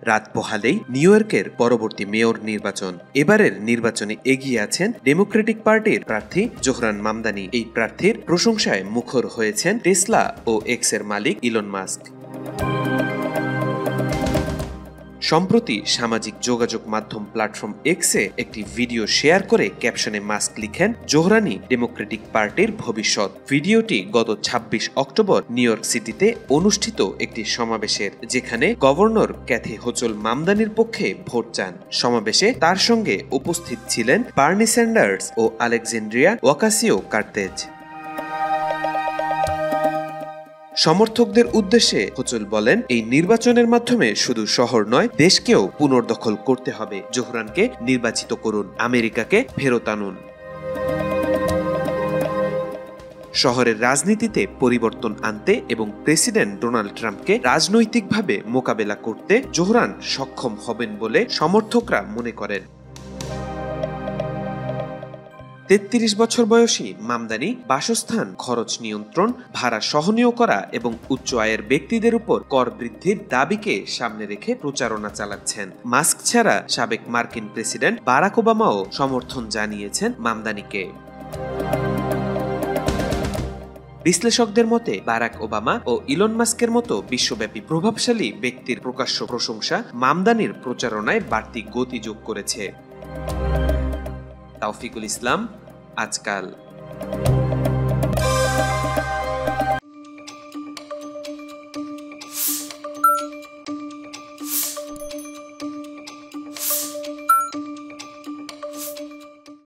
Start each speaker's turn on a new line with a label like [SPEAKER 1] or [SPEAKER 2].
[SPEAKER 1] রাত পোহালেই নিউ ইয়র্কের পরবর্তী মেয়র নির্বাচন। এবারের নির্বাচনে এগিয়ে আছেন ডেমোক্রেটিক পার্টির প্রার্থী জোহরান মামদানি। এই প্রার্থীর প্রশংসায় মুখর হয়েছেন টেসলা ও এক্সের মালিক ইলন মাস্ক। সম্প্রতি সামাজিক যোগাযোগ মাধ্যম প্ল্যাটফর্ম এক্সে একটি ভিডিও শেয়ার করে ক্যাপশনে মাস্ক লিখেন, জোহরানি ডেমোক্রেটিক পার্টির ভবিষ্যৎ। ভিডিওটি গত ২৬ অক্টোবর নিউ ইয়র্ক সিটিতে অনুষ্ঠিত একটি সমাবেশের, যেখানে গভর্নর ক্যাথি হোচুল মামদানির পক্ষে ভোট চান। সমাবেশে তার সঙ্গে উপস্থিত ছিলেন বার্নি স্যান্ডার্স ও আলেকজান্দ্রিয়া ওয়াকাসিও-কর্তেজ। সমর্থকদের উদ্দেশ্যে হোচুল বলেন, এই নির্বাচনের মাধ্যমে শুধু শহর নয়, দেশকেও পুনর্দখল করতে হবে। জোহরানকে নির্বাচিত করুন, আমেরিকাকে ফেরত আনুন। শহরের রাজনীতিতে পরিবর্তন আনতে এবং প্রেসিডেন্ট ডোনাল্ড ট্রাম্পকে রাজনৈতিকভাবে মোকাবেলা করতে জোহরান সক্ষম হবেন বলে সমর্থকরা মনে করেন। ৩৩ বছর বয়সী মামদানি বাসস্থান খরচ নিয়ন্ত্রণ, ভাড়া সহনীয় করা এবং উচ্চ আয়ের ব্যক্তিদের উপর কর বৃদ্ধির দাবিকে সামনে রেখে প্রচারণা চালাচ্ছেন। মাস্ক ছাড়া সাবেক মার্কিন প্রেসিডেন্ট বারাক ওবামাও সমর্থন জানিয়েছেন মামদানিকে। বিশ্লেষকদের মতে বারাক ওবামা ও ইলন মাস্কের মতো বিশ্বব্যাপী প্রভাবশালী ব্যক্তির প্রকাশ্য প্রশংসা মামদানির প্রচারণায় বাড়তি গতি যোগ করেছে। তাওফিকুল ইসলাম, আজকাল।